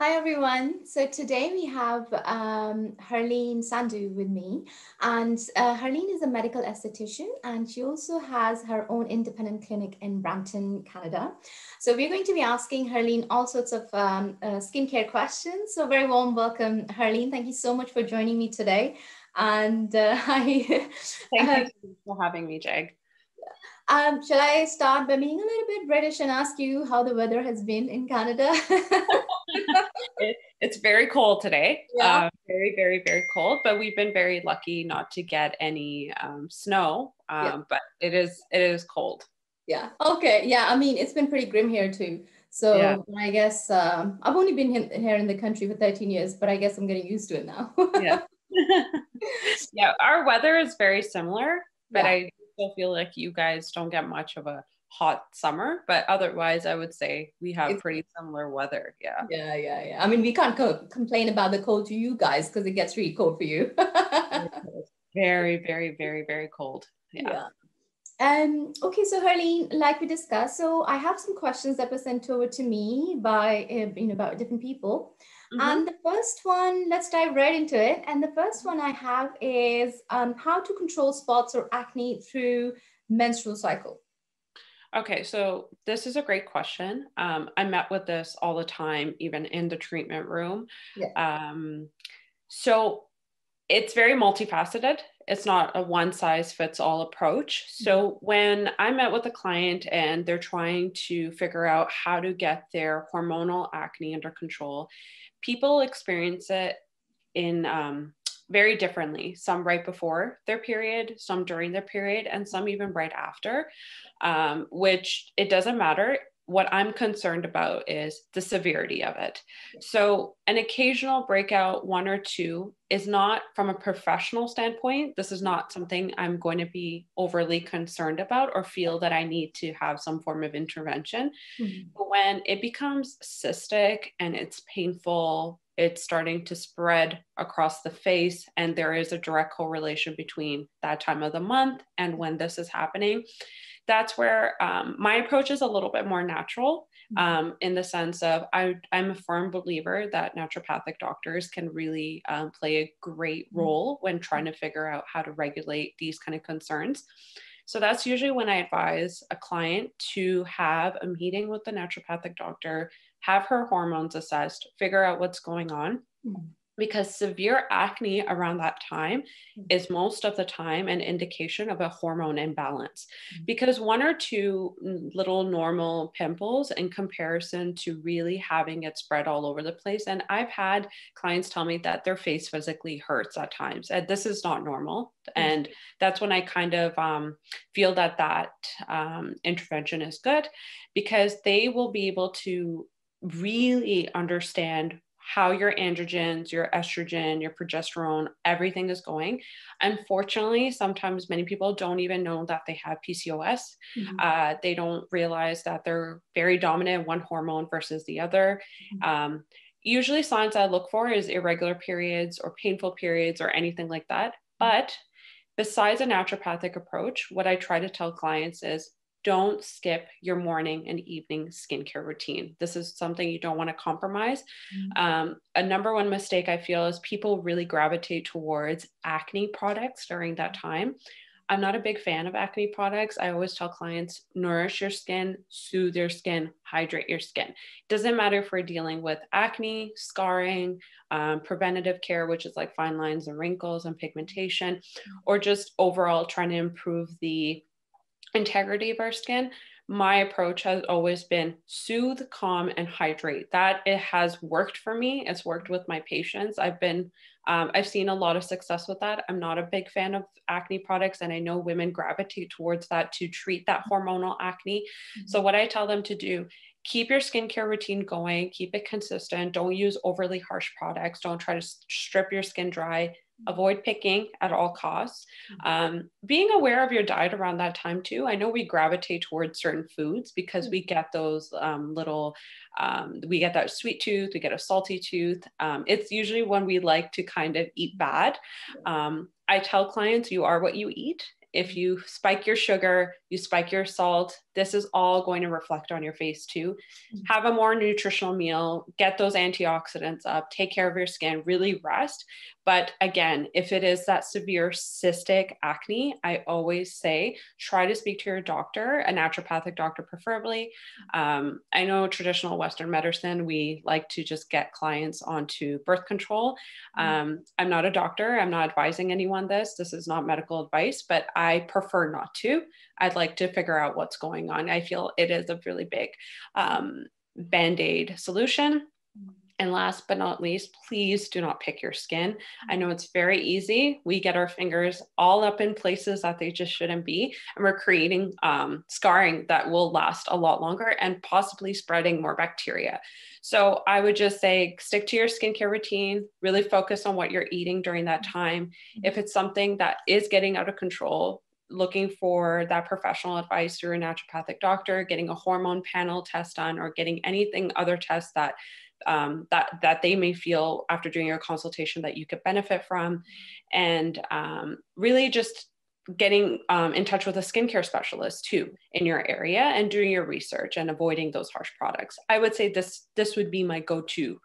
Hi everyone. So today we have Herleen Sandhu with me, and Herleen is a medical esthetician, and she also has her own independent clinic in Brampton, Canada. So we're going to be asking Herleen all sorts of skincare questions. So very warm welcome, Herleen. Thank you so much for joining me today. And I Thank you so much for having me, Jag. shall I start by being a little bit British and ask you how the weather has been in Canada? It's very cold today. Yeah. Very, very, very cold, but we've been very lucky not to get any snow. Yeah. But it is cold. Yeah. Okay. Yeah. I mean, it's been pretty grim here too. Yeah. So I guess I've only been here in the country for 13 years, but I guess I'm getting used to it now. Yeah. Yeah. Our weather is very similar, but Yeah. I still feel like you guys don't get much of a hot summer. But otherwise, I would say we have pretty similar weather. Yeah. Yeah. I mean, we can't complain about the cold to you guys because it gets really cold for you. Very, very, very, very cold. Yeah. Yeah. Okay, so Herleen, like we discussed, so I have some questions that were sent over to me by about different people. And the first one, let's dive right into it. And the first one I have is how to control spots or acne through menstrual cycle. Okay, so this is a great question. I met with this all the time, even in the treatment room. Yeah. So it's very multifaceted. It's not a one size fits all approach. So when I met with a client and they're trying to figure out how to get their hormonal acne under control, people experience it in very differently. Some right before their period, some during their period, and some even right after, which it doesn't matter. What I'm concerned about is the severity of it. So an occasional breakout, one or two, is not from a professional standpoint. This is not something I'm going to be overly concerned about or feel that I need to have some form of intervention. But when it becomes cystic and it's painful, it's starting to spread across the face, and there is a direct correlation between that time of the month and when this is happening. That's where my approach is a little bit more natural in the sense of I'm a firm believer that naturopathic doctors can really play a great role when trying to figure out how to regulate these kind of concerns. So that's usually when I advise a client to have a meeting with the naturopathic doctor, have her hormones assessed, figure out what's going on. Because severe acne around that time is most of the time an indication of a hormone imbalance. Because one or two little normal pimples in comparison to really having it spread all over the place. And I've had clients tell me that their face physically hurts at times. And this is not normal. And that's when I kind of feel that intervention is good, because they will be able to really understand how your androgens, your estrogen, your progesterone, everything is going. Unfortunately, sometimes many people don't even know that they have PCOS. They don't realize that they're very dominant in one hormone versus the other. Usually signs I look for is irregular periods or painful periods or anything like that. But besides a naturopathic approach, what I try to tell clients is don't skip your morning and evening skincare routine. This is something you don't want to compromise. A number one mistake I feel is people really gravitate towards acne products during that time. I'm not a big fan of acne products. I always tell clients, nourish your skin, soothe your skin, hydrate your skin. It doesn't matter if we're dealing with acne, scarring, preventative care, which is like fine lines and wrinkles and pigmentation, or just overall trying to improve the integrity of our skin. My approach has always been soothe, calm, and hydrate. That it has worked for me. It's worked with my patients. I've seen a lot of success with that. I'm not a big fan of acne products, and I know women gravitate towards that to treat that hormonal acne. So what I tell them to do, keep your skincare routine going, keep it consistent. Don't use overly harsh products. Don't try to strip your skin dry. Avoid picking at all costs. Being aware of your diet around that time too. I know we gravitate towards certain foods because we get those we get that sweet tooth, we get a salty tooth. It's usually when we like to kind of eat bad. I tell clients, you are what you eat. If you spike your sugar, you spike your salt. This is all going to reflect on your face too. Have a more nutritional meal, get those antioxidants up, take care of your skin, really rest. But again, if it is that severe cystic acne, I always say, try to speak to your doctor, a naturopathic doctor preferably. I know traditional Western medicine, we like to just get clients onto birth control. I'm not a doctor. I'm not advising anyone this. This is not medical advice, but I prefer not to. I'd like to figure out what's going on. I feel it is a really big Band-Aid solution. And last but not least, please do not pick your skin. I know it's very easy. We get our fingers all up in places that they just shouldn't be. And we're creating scarring that will last a lot longer and possibly spreading more bacteria. So I would just say, stick to your skincare routine, really focus on what you're eating during that time. If it's something that is getting out of control, looking for that professional advice through a naturopathic doctor, getting a hormone panel test done, or getting anything other tests that that they may feel after doing your consultation that you could benefit from. And really just getting in touch with a skincare specialist too in your area and doing your research and avoiding those harsh products. I would say this would be my go-to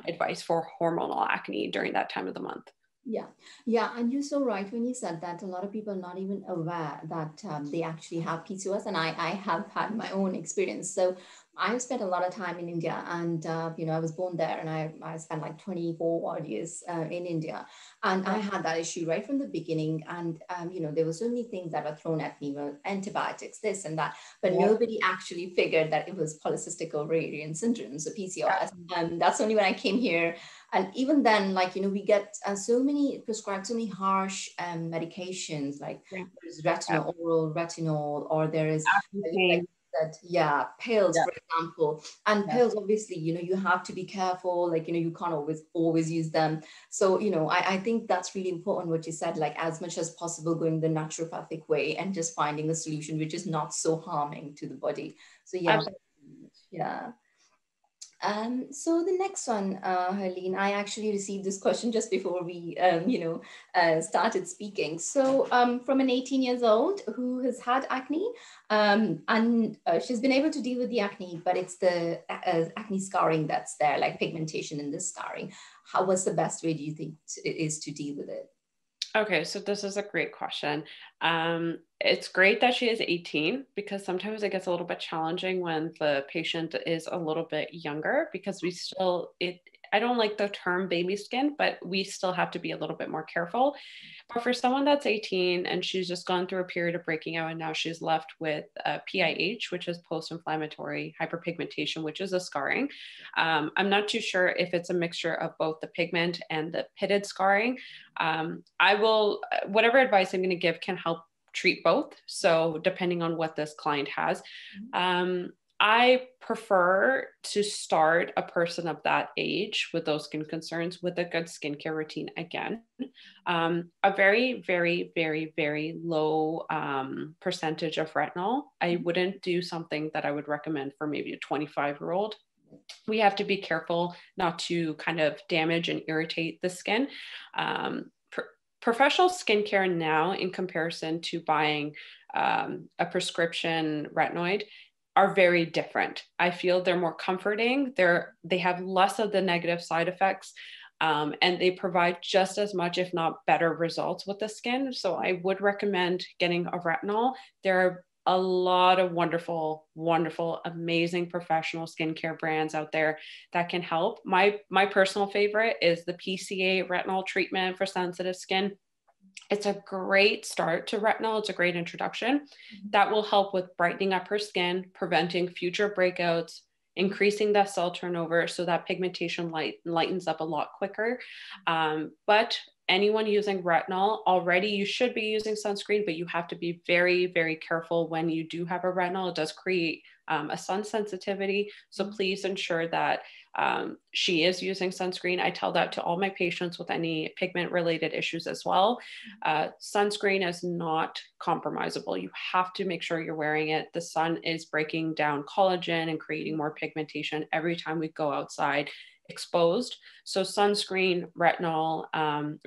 advice for hormonal acne during that time of the month. Yeah, and you're so right when you said that a lot of people are not even aware that they actually have PCOS, and I have had my own experience. So I've spent a lot of time in India, and I was born there, and I spent like 24 odd years in India, and I had that issue right from the beginning. And there were so many things that were thrown at me, well, antibiotics, this and that, but nobody actually figured that it was polycystic ovarian syndrome, so PCOS. And that's only when I came here. And even then, we get prescribed so many harsh medications, like there's retinol, oral retinol, or there is pills, for example. And pills, obviously, you have to be careful, you can't always use them. So, I think that's really important what you said, as much as possible going the naturopathic way and just finding a solution which is not so harming to the body. So so the next one, Herleen, I actually received this question just before we, started speaking. So from an 18 years old who has had acne, and she's been able to deal with the acne, but it's the acne scarring that's there, like pigmentation in this scarring. What's the best way do you think it is to deal with it? Okay, so this is a great question. It's great that she is 18 because sometimes it gets a little bit challenging when the patient is a little bit younger because I don't like the term baby skin, but we still have to be a little bit more careful. But for someone that's 18 and she's just gone through a period of breaking out and now she's left with PIH, which is post-inflammatory hyperpigmentation, which is a scarring. I'm not too sure if it's a mixture of both the pigment and the pitted scarring. Whatever advice I'm going to give can help treat both. So depending on what this client has, I prefer to start a person of that age with those skin concerns with a good skincare routine. Again, a very, very, very, very low percentage of retinol. I wouldn't do something that I would recommend for maybe a 25-year-old. We have to be careful not to kind of damage and irritate the skin. Professional skincare now, in comparison to buying a prescription retinoid, are very different. I feel they're more comforting. They have less of the negative side effects, and they provide just as much, if not better, results with the skin. So I would recommend getting a retinol. There are a lot of wonderful, wonderful, amazing professional skincare brands out there that can help. My personal favorite is the PCA retinol treatment for sensitive skin. It's a great start to retinol. It's a great introduction that will help with brightening up her skin, preventing future breakouts, increasing that cell turnover so that pigmentation lightens up a lot quicker. But anyone using retinol already, you should be using sunscreen, but you have to be very, very careful when you do have a retinol. It does create a sun sensitivity. So please ensure that she is using sunscreen. I tell that to all my patients with any pigment related issues as well. Sunscreen is not compromisable. You have to make sure you're wearing it. The sun is breaking down collagen and creating more pigmentation every time we go outside. exposed. So sunscreen, retinol,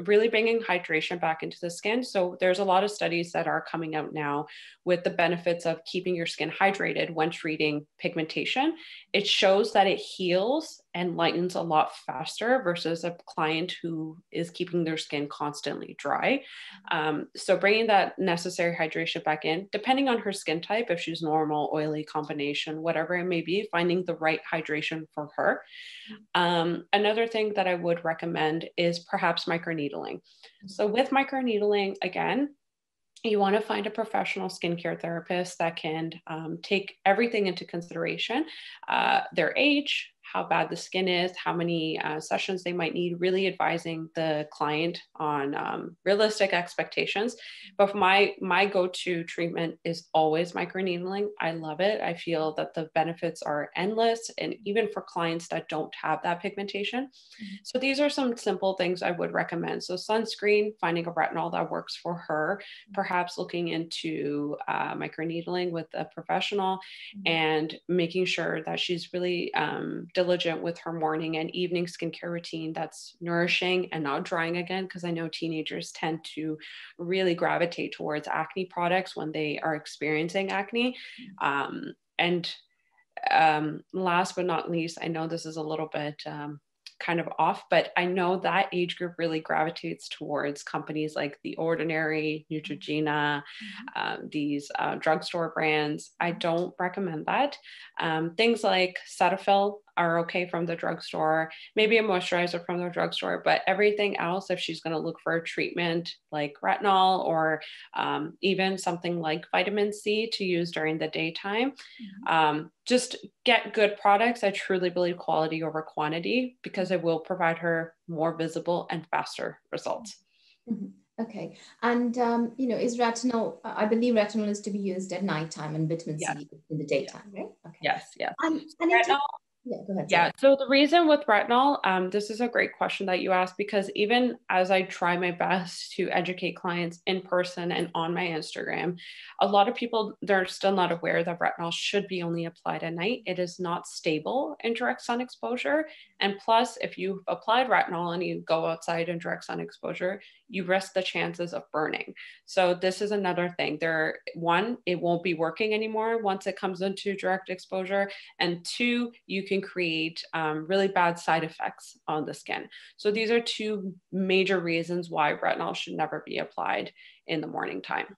really bringing hydration back into the skin. So there's a lot of studies that are coming out now with the benefits of keeping your skin hydrated when treating pigmentation. It shows that it heals and lightens a lot faster versus a client who is keeping their skin constantly dry. So bringing that necessary hydration back in, depending on her skin type, if she's normal, oily, combination, whatever it may be, finding the right hydration for her. Another thing that I would recommend is perhaps microneedling. So with microneedling, again, you want to find a professional skincare therapist that can take everything into consideration, their age, how bad the skin is, how many sessions they might need, really advising the client on realistic expectations. But my go-to treatment is always microneedling. I love it. I feel that the benefits are endless, and even for clients that don't have that pigmentation. So these are some simple things I would recommend. So sunscreen, finding a retinol that works for her, perhaps looking into microneedling with a professional, and making sure that she's really diligent with her morning and evening skincare routine that's nourishing and not drying again, because I know teenagers tend to really gravitate towards acne products when they are experiencing acne. And last but not least, I know this is a little bit kind of off, but I know that age group really gravitates towards companies like The Ordinary, Neutrogena, these drugstore brands. I don't recommend that. Things like Cetaphil are okay from the drugstore, maybe a moisturizer from the drugstore, but everything else, if she's going to look for a treatment like retinol or even something like vitamin C to use during the daytime, just get good products. I truly believe quality over quantity, because it will provide her more visible and faster results. Okay. And, is retinol, I believe retinol is to be used at nighttime and vitamin C in the daytime, right? Okay. Yes. And retinol, yeah, go ahead. Yeah. So the reason with retinol, this is a great question that you asked, because even as I try my best to educate clients in person and on my Instagram, a lot of people, they're still not aware that retinol should be only applied at night. It is not stable in direct sun exposure. And plus, if you've applied retinol and you go outside in direct sun exposure, you risk the chances of burning. So this is another thing. One, it won't be working anymore once it comes into direct exposure. And two, you can create really bad side effects on the skin. So these are two major reasons why retinol should never be applied in the morning time.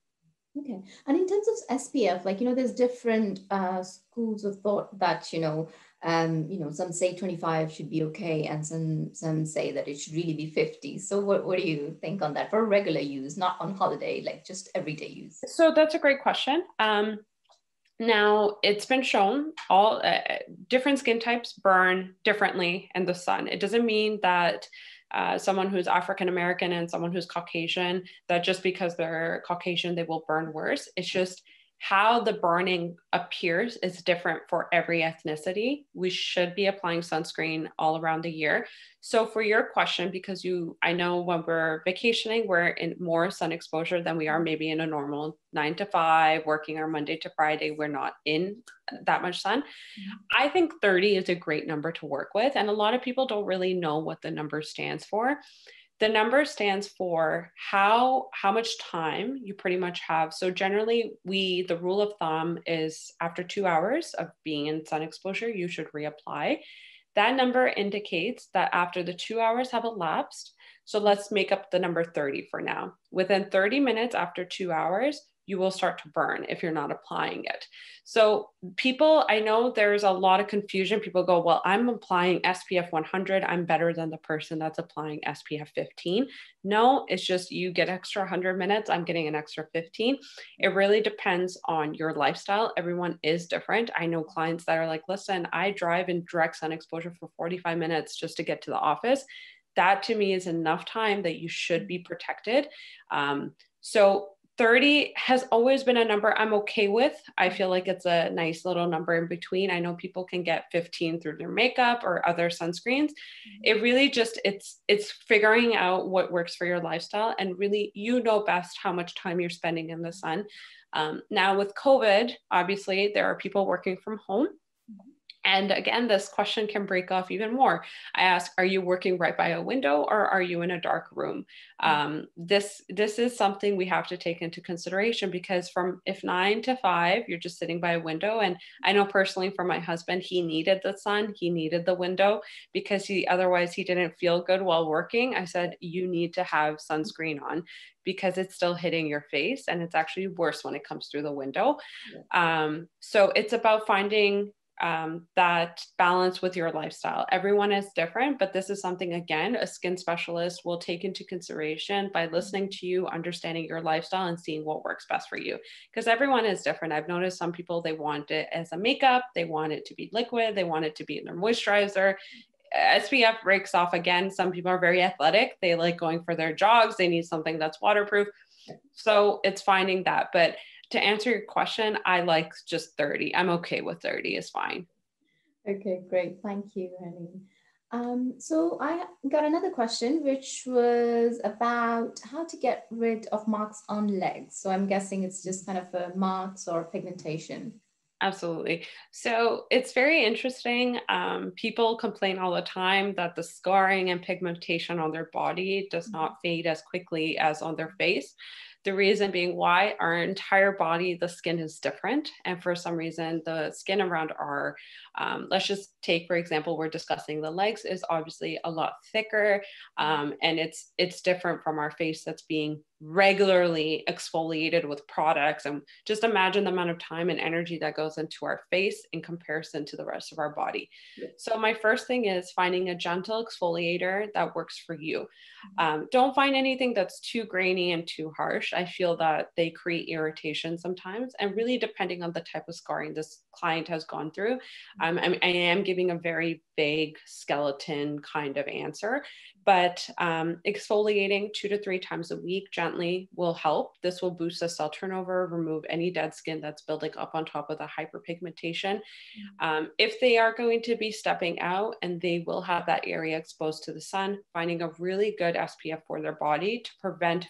Okay. And in terms of SPF, there's different schools of thought that, some say 25 should be okay, and some say that it should really be 50. So what do you think on that for regular use, not on holiday, like just everyday use? So that's a great question. Now, it's been shown all different skin types burn differently in the sun. It doesn't mean that someone who's African American and someone who's Caucasian, that just because they're Caucasian, they will burn worse. It's just how the burning appears is different for every ethnicity. We should be applying sunscreen all around the year. So for your question, because I know when we're vacationing, we're in more sun exposure than we are maybe in a normal 9 to 5, working our Monday to Friday, we're not in that much sun. I think 30 is a great number to work with. And a lot of people don't really know what the number stands for. The number stands for how much time you pretty much have. So generally, the rule of thumb is after 2 hours of being in sun exposure, you should reapply. That number indicates that after the 2 hours have elapsed, so let's make up the number 30 for now. Within 30 minutes after 2 hours, you will start to burn if you're not applying it. So I know there's a lot of confusion. People go, well, I'm applying SPF 100. I'm better than the person that's applying SPF 15. No, it's just you get extra 100 minutes. I'm getting an extra 15. It really depends on your lifestyle. Everyone is different. I know clients that are like, listen, I drive in direct sun exposure for 45 minutes just to get to the office. That to me is enough time that you should be protected. So 30 has always been a number I'm okay with. I feel like it's a nice little number in between. I know people can get 15 through their makeup or other sunscreens. It really just, it's figuring out what works for your lifestyle, and really, best how much time you're spending in the sun. Now with COVID, obviously there are people working from home. And again, this question can break off even more. I ask, are you working right by a window or are you in a dark room? This is something we have to take into consideration, because from if 9 to 5, you're just sitting by a window. And I know personally for my husband, he needed the sun, he needed the window, because otherwise he didn't feel good while working. I said, you need to have sunscreen on, because it's still hitting your face and it's actually worse when it comes through the window. So it's about finding that balance with your lifestyle. Everyone is different, but this is something, again, a skin specialist will take into consideration by listening to you, understanding your lifestyle, and seeing what works best for you. Because everyone is different. I've noticed some people, they want it as a makeup, they want it to be liquid, they want it to be in their moisturizer. SPF breaks off again. Some people are very athletic. They like going for their jogs. They need something that's waterproof. So it's finding that. But to answer your question, I like just 30. I'm okay with 30 is fine. Okay, great. Thank you, Herleen. So I got another question, which was about how to get rid of marks on legs. So I'm guessing it's just kind of a marks or pigmentation. Absolutely. So it's very interesting. People complain all the time that the scarring and pigmentation on their body does not fade as quickly as on their face. The reason being why our entire body, the skin is different. And for some reason, the skin around our, let's just take, for example, we're discussing the legs is obviously a lot thicker. And it's different from our face that's being regularly exfoliated with products. And just imagine the amount of time and energy that goes into our face in comparison to the rest of our body. Yeah. So my first thing is finding a gentle exfoliator that works for you. Don't find anything that's too grainy and too harsh. I feel that they create irritation sometimes, and really depending on the type of scarring this client has gone through. I am giving a very vague skeleton kind of answer, but exfoliating 2 to 3 times a week gently will help. This will boost the cell turnover, remove any dead skin that's building up on top of the hyperpigmentation. If they are going to be stepping out and they will have that area exposed to the sun, finding a really good SPF for their body to prevent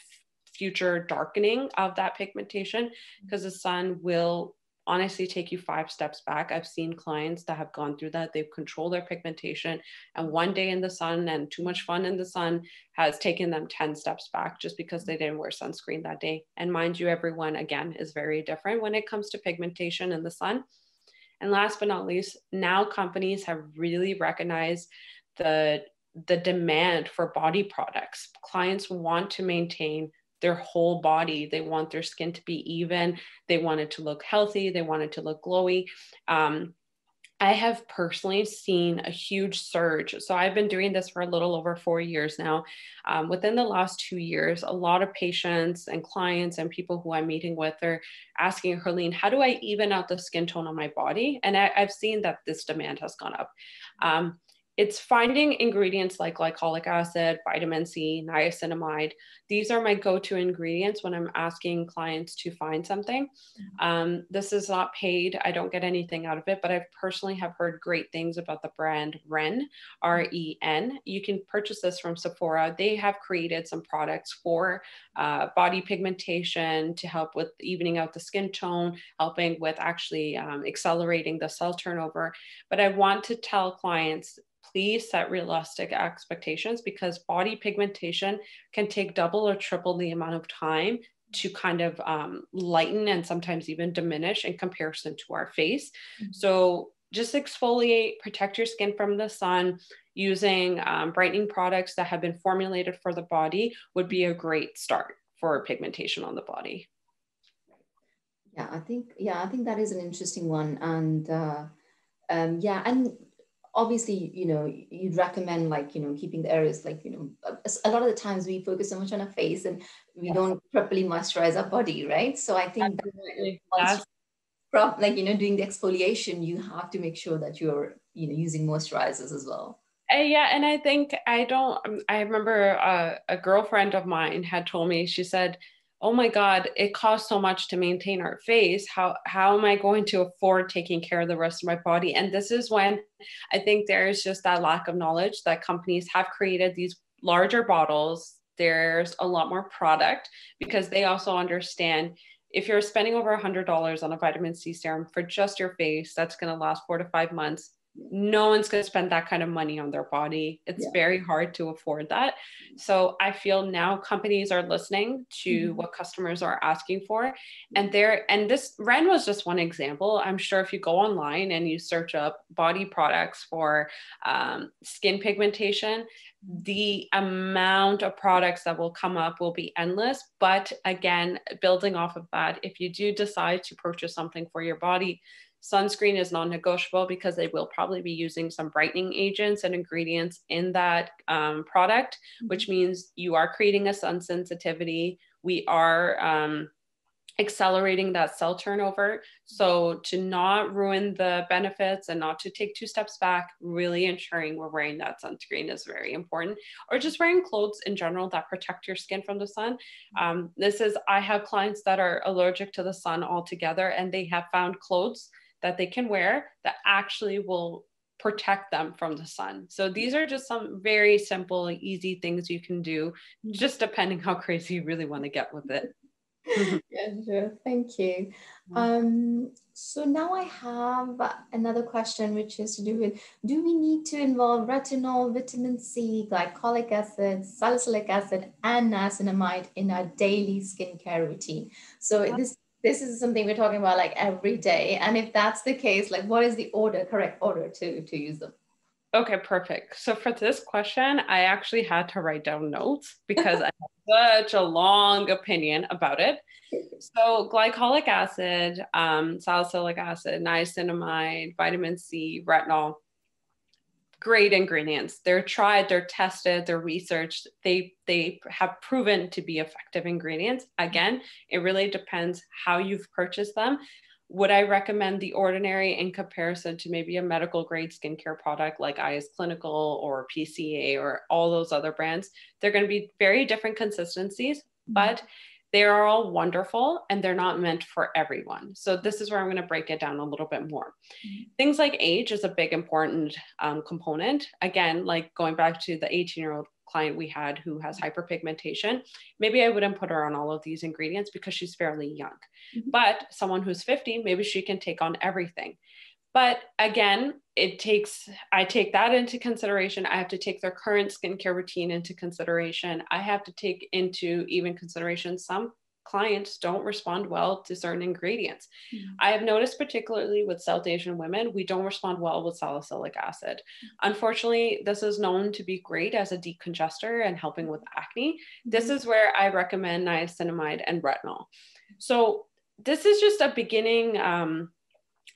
future darkening of that pigmentation, because the sun will honestly take you 5 steps back. I've seen clients that have gone through that. They've controlled their pigmentation, and one day in the sun and too much fun in the sun has taken them 10 steps back just because they didn't wear sunscreen that day. And mind you, everyone, again, is very different when it comes to pigmentation in the sun. And last but not least, now companies have really recognized the demand for body products. Clients want to maintain their whole body. They want their skin to be even. They want it to look healthy. They want it to look glowy. I have personally seen a huge surge. So I've been doing this for a little over 4 years now. Within the last 2 years, a lot of patients and clients and people who I'm meeting with are asking, Herleen, how do I even out the skin tone on my body? And I've seen that this demand has gone up. It's finding ingredients like glycolic acid, vitamin C, niacinamide. These are my go-to ingredients when I'm asking clients to find something. This is not paid. I don't get anything out of it, but I personally have heard great things about the brand Ren, R-E-N. You can purchase this from Sephora. They have created some products for body pigmentation to help with evening out the skin tone, helping with actually accelerating the cell turnover. But I want to tell clients, please set realistic expectations, because body pigmentation can take double or triple the amount of time to kind of lighten and sometimes even diminish in comparison to our face. So just exfoliate, protect your skin from the sun. Using brightening products that have been formulated for the body would be a great start for pigmentation on the body. Yeah, I think that is an interesting one. And obviously, you'd recommend keeping the areas a lot of the times we focus so much on our face and we don't properly moisturize our body, right? So I think doing the exfoliation, you have to make sure that you're using moisturizers as well. Yeah, and I think I remember a girlfriend of mine had told me, she said, oh my God, it costs so much to maintain our face. How am I going to afford taking care of the rest of my body? And this is when I think there's just that lack of knowledge that companies have created these larger bottles. There's a lot more product because they also understand if you're spending over $100 on a vitamin C serum for just your face, that's going to last 4 to 5 months. No one's going to spend that kind of money on their body. It's very hard to afford that. So I feel now companies are listening to what customers are asking for. And this Ren was just one example. I'm sure if you go online and you search up body products for skin pigmentation, the amount of products that will come up will be endless. But again, building off of that, if you do decide to purchase something for your body, sunscreen is non-negotiable, because they will probably be using some brightening agents and ingredients in that product, which means you are creating a sun sensitivity. We are accelerating that cell turnover. So to not ruin the benefits and not to take 2 steps back, really ensuring we're wearing that sunscreen is very important, or just wearing clothes in general that protect your skin from the sun. I have clients that are allergic to the sun altogether, and they have found clothes that they can wear that actually will protect them from the sun. So these are just some very simple, easy things you can do, just depending how crazy you really want to get with it. Yeah, sure. Thank you. So now I have another question, which is to do with, do we need to involve retinol, vitamin C, glycolic acid, salicylic acid, and niacinamide in our daily skincare routine? So this is something we're talking about like every day. And if that's the case, like what is the correct order to use them? Okay, perfect. So for this question, I actually had to write down notes because I have such a long opinion about it. So glycolic acid, salicylic acid, niacinamide, vitamin C, retinol, great ingredients. They're tried, they're tested, they're researched. They have proven to be effective ingredients. Again, it really depends how you've purchased them. Would I recommend the ordinary in comparison to maybe a medical grade skincare product like IS Clinical or PCA or all those other brands? They're going to be very different consistencies, but they are all wonderful and they're not meant for everyone. So this is where I'm going to break it down a little bit more. Things like age is a big important component. Again, like going back to the 18-year-old client we had who has hyperpigmentation, maybe I wouldn't put her on all of these ingredients because she's fairly young. But someone who's 50, maybe she can take on everything. But again, I take that into consideration. I have to take their current skincare routine into consideration. I have to take into even consideration some clients don't respond well to certain ingredients. I have noticed, particularly with South Asian women, we don't respond well with salicylic acid. Unfortunately, this is known to be great as a decongester and helping with acne. This is where I recommend niacinamide and retinol. So this is just a beginning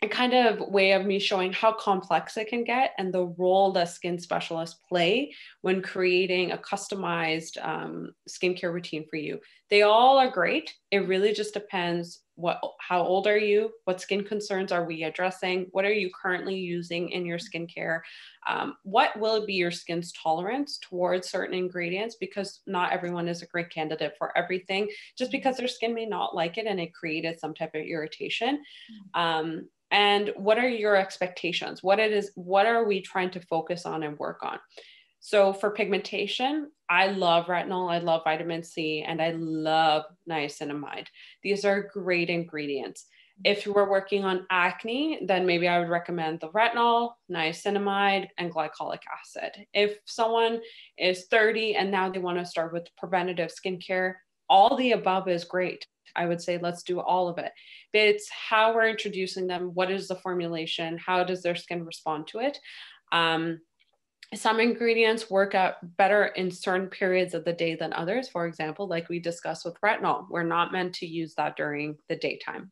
a kind of way of me showing how complex it can get and the role that skin specialists play when creating a customized skincare routine for you. They all are great. It really just depends how old are you? What skin concerns are we addressing? What are you currently using in your skincare? What will be your skin's tolerance towards certain ingredients? Because not everyone is a great candidate for everything, just because their skin may not like it and it created some type of irritation. And what are your expectations? What are we trying to focus on and work on? So for pigmentation, I love retinol, I love vitamin C, and I love niacinamide. These are great ingredients. If you were working on acne, then maybe I would recommend the retinol, niacinamide, and glycolic acid. If someone is 30 and now they want to start with preventative skincare, all the above is great. I would say let's do all of it. But it's how we're introducing them. What is the formulation? How does their skin respond to it? Some ingredients work out better in certain periods of the day than others. For example, like we discussed with retinol, we're not meant to use that during the daytime.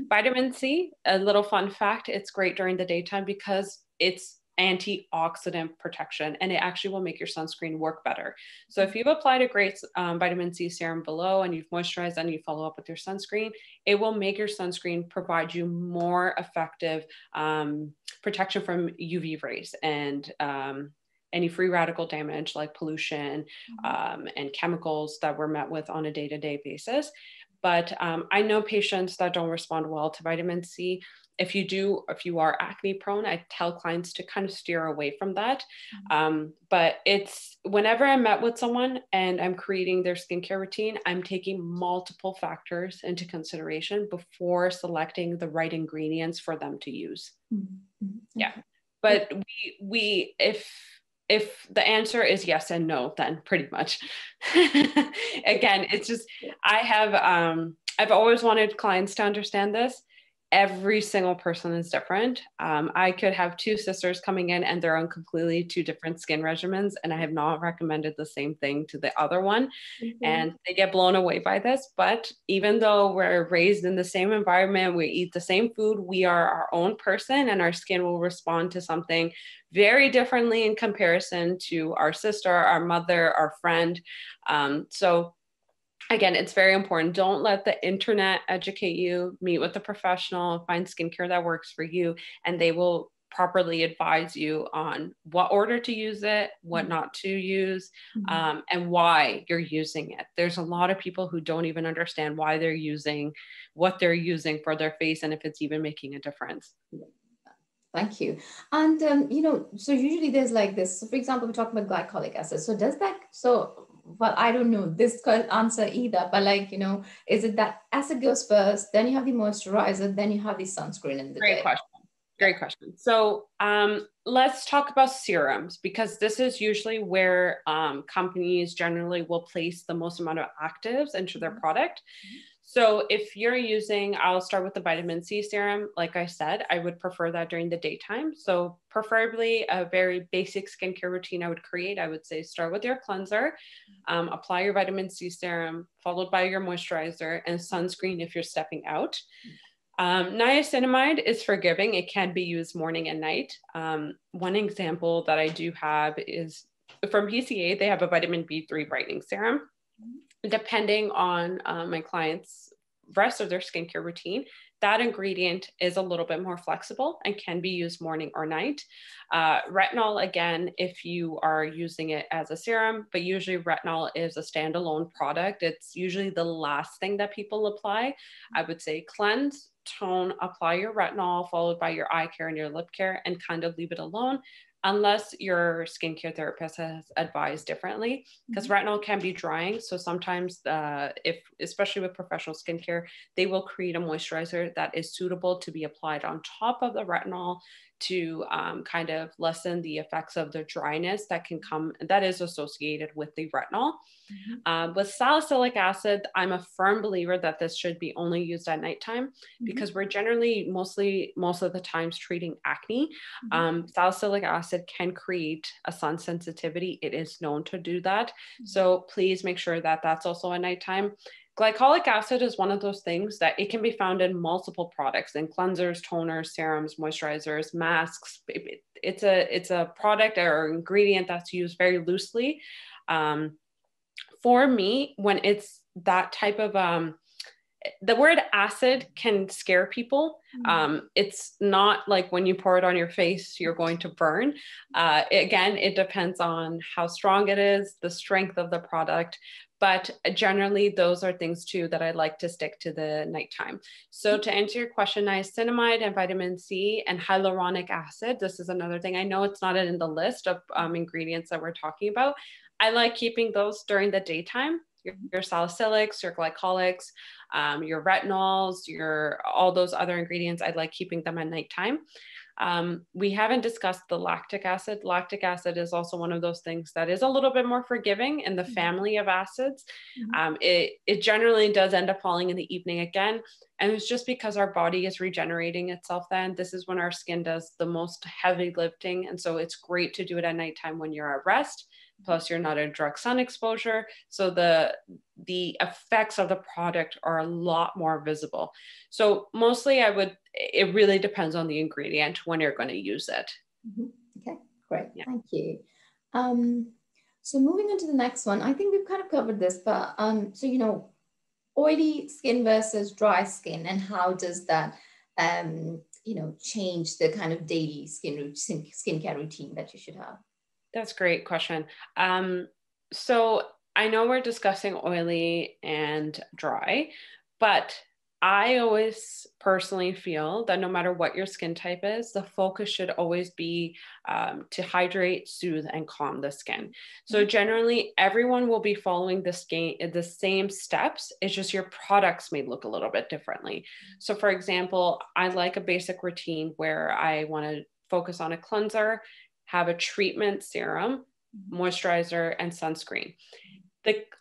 Vitamin C, a little fun fact, it's great during the daytime because it's antioxidant protection and it actually will make your sunscreen work better. So if you've applied a great vitamin C serum below and you've moisturized and you follow up with your sunscreen, it will make your sunscreen provide you more effective protection from UV rays and any free radical damage like pollution and chemicals that we're met with on a day-to-day basis. But I know patients that don't respond well to vitamin C. If you are acne prone, I tell clients to kind of steer away from that. But it's whenever I'm met with someone and I'm creating their skincare routine, I'm taking multiple factors into consideration before selecting the right ingredients for them to use. Yeah. But if the answer is yes and no, then pretty much. Again, it's just, I've always wanted clients to understand this. Every single person is different. I could have two sisters coming in and they're on completely two different skin regimens, and I have not recommended the same thing to the other one. And they get blown away by this. But even though we're raised in the same environment, we eat the same food, we are our own person, and our skin will respond to something very differently in comparison to our sister, our mother, our friend. So again, it's very important. Don't let the internet educate you. Meet with a professional, find skincare that works for you, and they will properly advise you on what order to use it, what not to use, and why you're using it. There's a lot of people who don't even understand why they're using what they're using for their face and if it's even making a difference. Thank you. And, so usually there's like this. So for example, we're talking about glycolic acid. So well, I don't know this answer either, but is it that acid goes first, then you have the moisturizer, then you have the sunscreen in the day? Great question. So let's talk about serums, because this is usually where companies generally will place the most amount of actives into their product. So if you're using, I'll start with the vitamin C serum. Like I said, I would prefer that during the daytime. So preferably a very basic skincare routine I would create. I would say start with your cleanser, apply your vitamin C serum, followed by your moisturizer and sunscreen if you're stepping out. Niacinamide is forgiving. It can be used morning and night. One example that I do have is from PCA. They have a vitamin B3 brightening serum. Depending on my client's rest of their skincare routine, that ingredient is a little bit more flexible and can be used morning or night. Retinol, again, if you are using it as a serum, but usually retinol is a standalone product. It's usually the last thing that people apply. I would say cleanse, tone, apply your retinol, followed by your eye care and your lip care, and kind of leave it alone, unless your skincare therapist has advised differently, because retinol can be drying. So sometimes especially with professional skincare, they will create a moisturizer that is suitable to be applied on top of the retinol to kind of lessen the effects of the dryness that can come, that is associated with the retinol. With salicylic acid, I'm a firm believer that this should be only used at nighttime, because we're generally most of the times treating acne. Salicylic acid can create a sun sensitivity. It is known to do that. So please make sure that that's also at nighttime. Glycolic acid is one of those things that it can be found in multiple products, in cleansers, toners, serums, moisturizers, masks. It's a product or ingredient that's used very loosely. For me, when it's that type of, the word acid can scare people. It's not like when you pour it on your face, you're going to burn. Again, it depends on how strong it is, the strength of the product. But generally, those are things too that I like to stick to the nighttime. So to answer your question, niacinamide and vitamin C and hyaluronic acid, this is another thing. I know it's not in the list of ingredients that we're talking about. I like keeping those during the daytime. Your salicylics, your glycolics, your retinols, all those other ingredients, I like keeping them at nighttime. We haven't discussed the lactic acid. Lactic acid is also one of those things that is a little bit more forgiving in the family of acids. It generally does end up falling in the evening again. And it's just because our body is regenerating itself then. This is when our skin does the most heavy lifting. And so it's great to do it at nighttime when you're at rest. Plus you're not in direct sun exposure. So the effects of the product are a lot more visible. So mostly it really depends on the ingredient when you're going to use it. Okay, great. Yeah. Thank you. So moving on to the next one, I think we've kind of covered this, but oily skin versus dry skin, and how does that, change the kind of daily skincare routine that you should have? That's a great question. So I know we're discussing oily and dry, but I always personally feel that no matter what your skin type is, the focus should always be to hydrate, soothe, and calm the skin. So generally, everyone will be following the same steps. It's just your products may look a little bit differently. So for example, I like a basic routine where I want to focus on a cleanser, have a treatment serum, moisturizer, and sunscreen.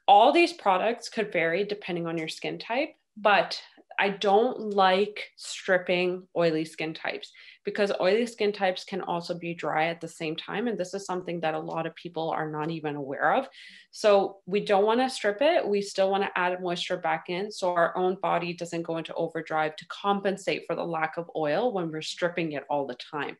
All these products could vary depending on your skin type, but I don't like stripping oily skin types because oily skin types can also be dry at the same time. And this is something that a lot of people are not even aware of. So we don't want to strip it. We still want to add moisture back in so our own body doesn't go into overdrive to compensate for the lack of oil when we're stripping it all the time.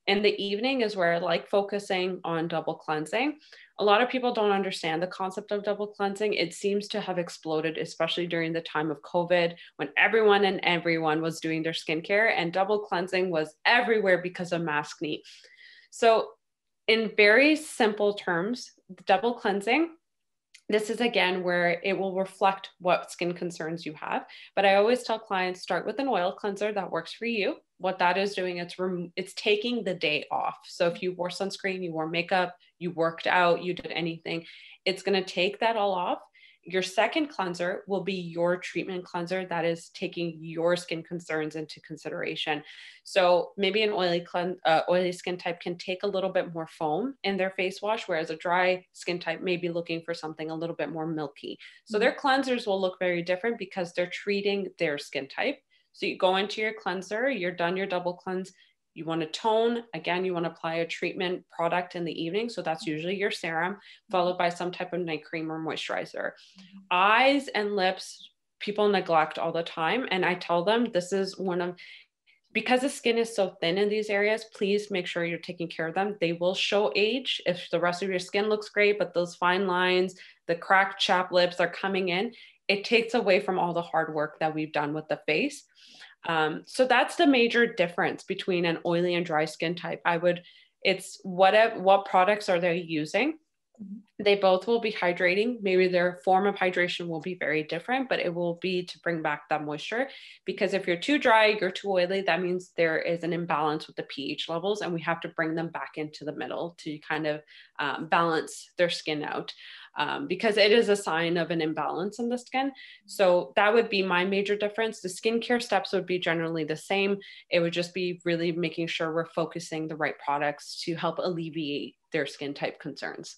In the evening is where I like focusing on double cleansing. A lot of people don't understand the concept of double cleansing. It seems to have exploded, especially during the time of COVID, when everyone was doing their skincare, and double cleansing was everywhere because of acne. So in very simple terms, double cleansing, this is again where it will reflect what skin concerns you have. But I always tell clients, start with an oil cleanser that works for you. What that is doing, it's taking the day off. So if you wore sunscreen, you wore makeup, you worked out, you did anything, it's going to take that all off. Your second cleanser will be your treatment cleanser that is taking your skin concerns into consideration. So maybe an oily skin type can take a little bit more foam in their face wash, whereas a dry skin type may be looking for something a little bit more milky. So their cleansers will look very different because they're treating their skin type. So you go into your cleanser, you're done your double cleanse. You want to tone, again, you want to apply a treatment product in the evening. So that's usually your serum, followed by some type of night cream or moisturizer. Eyes and lips, people neglect all the time. And I tell them this is because the skin is so thin in these areas, please make sure you're taking care of them. They will show age if the rest of your skin looks great, but those fine lines, the cracked chapped lips are coming in. It takes away from all the hard work that we've done with the face. So that's the major difference between an oily and dry skin type. It's what products are they using? They both will be hydrating. Maybe their form of hydration will be very different, but it will be to bring back that moisture. Because if you're too dry, you're too oily, that means there is an imbalance with the pH levels, and we have to bring them back into the middle to kind of balance their skin out. Because it is a sign of an imbalance in the skin. So that would be my major difference. The skincare steps would be generally the same. It would just be really making sure we're focusing the right products to help alleviate their skin type concerns.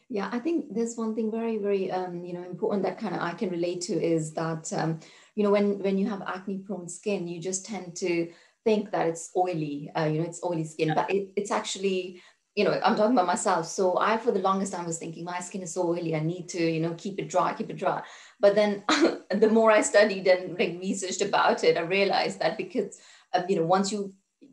Yeah, I think there's one thing very, very, important that kind of I can relate to is that, when you have acne prone skin, you just tend to think that it's oily, it's oily skin, but it's actually, I'm talking about myself. So for the longest time was thinking my skin is so oily. I need to, keep it dry. But then the more I studied and researched about it, I realized that because,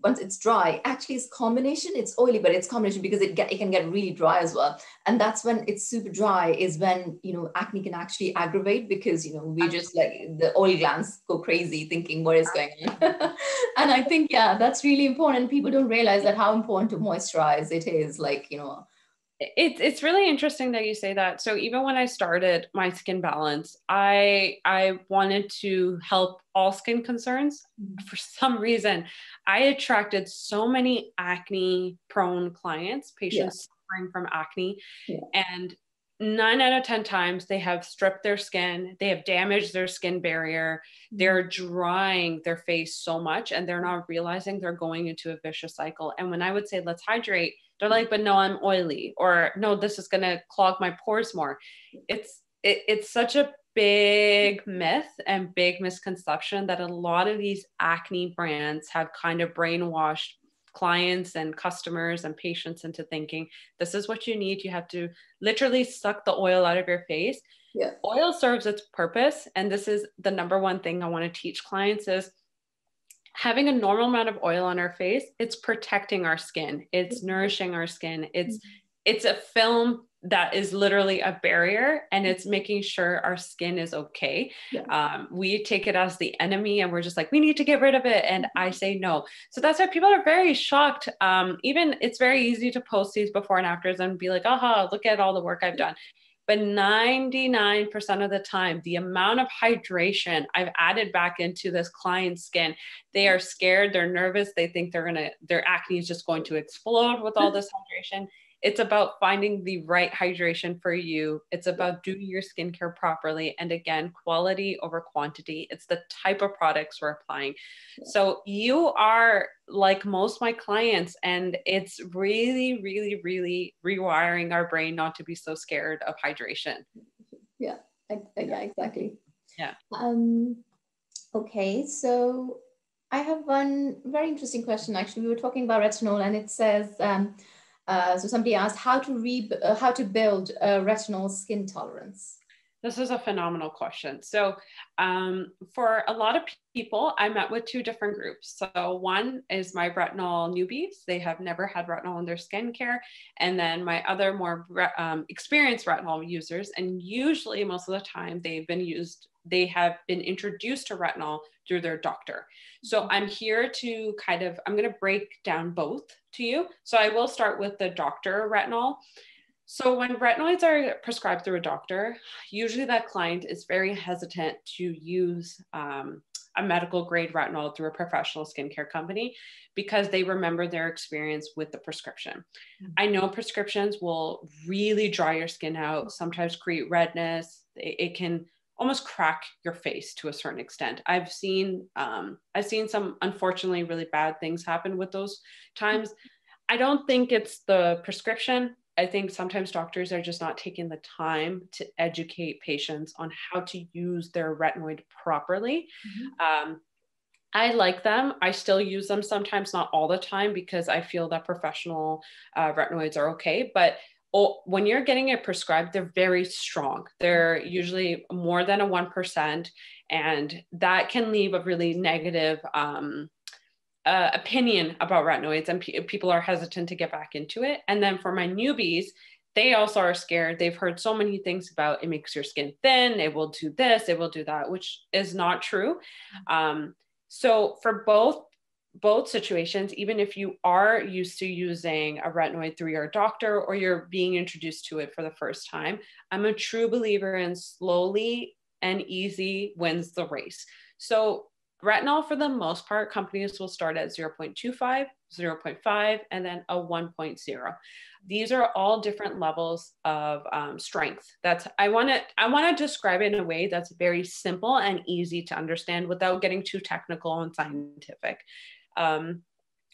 once it's dry, actually it's combination, it's oily, but it's combination because it can get really dry as well. And that's when it's super dry is when, acne can actually aggravate because, we just like the oil glands go crazy thinking what is going on. And I think, that's really important. People don't realize that how important to moisturize it is It's really interesting that you say that. So even when I started My Skin Balance, I wanted to help all skin concerns. For some reason, I attracted so many acne prone clients, patients suffering from acne, and 9 out of 10 times they have stripped their skin, they have damaged their skin barrier, they're drying their face so much, and they're not realizing they're going into a vicious cycle. And when I would say, let's hydrate, they're like, but no, I'm oily, or no, this is going to clog my pores more. It's such a big myth and big misconception that a lot of these acne brands have kind of brainwashed clients and customers and patients into thinking this is what you need. You have to literally suck the oil out of your face. Oil serves its purpose. And this is the number one thing I want to teach clients is having a normal amount of oil on our face. It's protecting our skin. It's nourishing our skin. It's a film that is literally a barrier, and it's making sure our skin is okay. We take it as the enemy and we're just like, we need to get rid of it. And I say no. So that's why people are very shocked. Even it's very easy to post these before and afters and be like, aha, look at all the work I've done. But 99% of the time, the amount of hydration I've added back into this client's skin, they are scared, they're nervous, they think their acne is just going to explode with all this hydration. It's about finding the right hydration for you. It's about doing your skincare properly. And again, quality over quantity. It's the type of products we're applying. So you are like most of my clients, and it's really, really, really rewiring our brain not to be so scared of hydration. Yeah, yeah, exactly. Yeah. Okay, so I have one very interesting question. Actually, we were talking about retinol, and it says, so somebody asked how to build a retinol skin tolerance. This is a phenomenal question. So for a lot of people, I met with two different groups. So one is my retinol newbies. They have never had retinol in their skincare. And then my other more experienced retinol users. And usually most of the time they have been introduced to retinol through their doctor. So I'm here to I'm going to break down both to you. So I will start with the doctor retinol. So when retinoids are prescribed through a doctor, usually that client is very hesitant to use a medical grade retinol through a professional skincare company because they remember their experience with the prescription. I know prescriptions will really dry your skin out, sometimes create redness. It can almost crack your face to a certain extent. I've seen some unfortunately really bad things happen with those times. I don't think it's the prescription. I think sometimes doctors are just not taking the time to educate patients on how to use their retinoid properly. I like them. I still use them sometimes, not all the time, because I feel that professional retinoids are okay. But when you're getting it prescribed, they're very strong. They're usually more than a 1%. And that can leave a really negative opinion about retinoids, and people are hesitant to get back into it. And then for my newbies, they also are scared. They've heard so many things about it makes your skin thin, it will do this, it will do that, which is not true. So for both situations, even if you are used to using a retinoid through your doctor or you're being introduced to it for the first time, I'm a true believer in slowly and easy wins the race. So retinol, for the most part, companies will start at 0.25, 0.5, and then a 1.0. These are all different levels of strength. I want to describe it in a way that's very simple and easy to understand without getting too technical and scientific.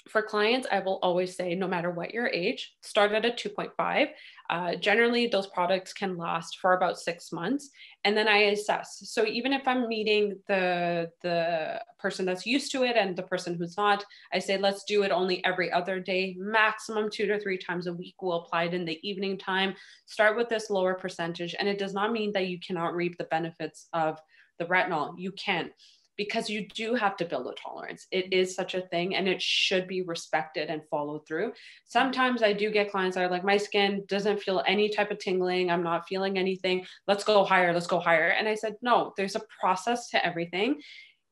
For clients, I will always say, no matter what your age, start at a 2.5. Generally, those products can last for about 6 months. And then I assess. So even if I'm meeting the person that's used to it and the person who's not, I say, let's do it only every other day, maximum 2 to 3 times a week. We'll apply it in the evening time. Start with this lower percentage. And it does not mean that you cannot reap the benefits of the retinol. You can, because you do have to build a tolerance. It is such a thing, and it should be respected and followed through. Sometimes I do get clients that are like, my skin doesn't feel any type of tingling. I'm not feeling anything. Let's go higher. Let's go higher. And I said, no, there's a process to everything.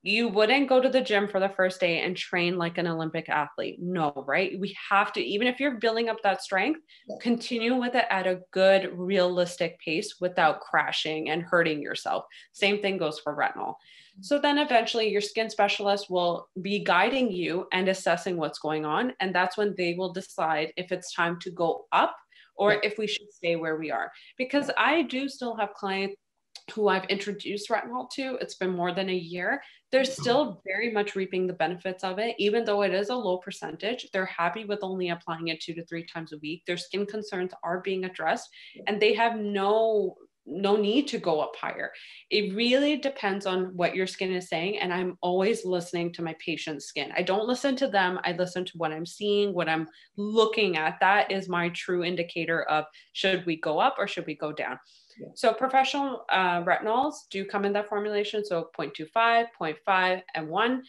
You wouldn't go to the gym for the first day and train like an Olympic athlete. No, right? We have to, even if you're building up that strength, continue with it at a good, realistic pace without crashing and hurting yourself. Same thing goes for retinol. So then eventually your skin specialist will be guiding you and assessing what's going on. And that's when they will decide if it's time to go up or if we should stay where we are. Because I do still have clients who I've introduced retinol to. It's been more than a year. They're still very much reaping the benefits of it, even though it is a low percentage. They're happy with only applying it 2 to 3 times a week. Their skin concerns are being addressed, and they have no need to go up higher. It really depends on what your skin is saying. And I'm always listening to my patient's skin. I don't listen to them. I listen to what I'm seeing, what I'm looking at. That is my true indicator of should we go up or should we go down? Yeah. So professional retinols do come in that formulation. So 0.25, 0.5, and 1.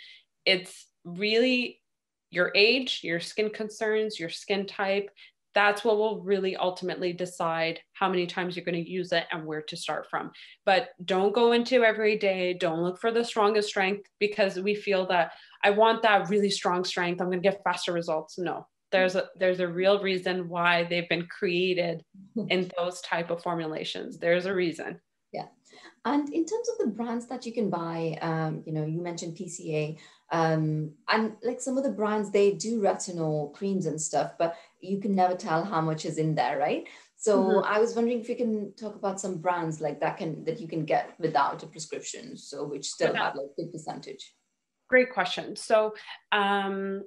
It's really your age, your skin concerns, your skin type. That's what will really ultimately decide how many times you're going to use it and where to start from. But don't go into every day. Don't look for the strongest strength because we feel that I want that really strong strength. I'm going to get faster results. No, there's a real reason why they've been created in those type of formulations. There's a reason. Yeah. And in terms of the brands that you can buy, you mentioned PCA, and like some of the brands, they do retinol creams and stuff, but you can never tell how much is in there, right? So I was wondering if you can talk about some brands like that you can get without a prescription, so which still have like good percentage. Great question. So I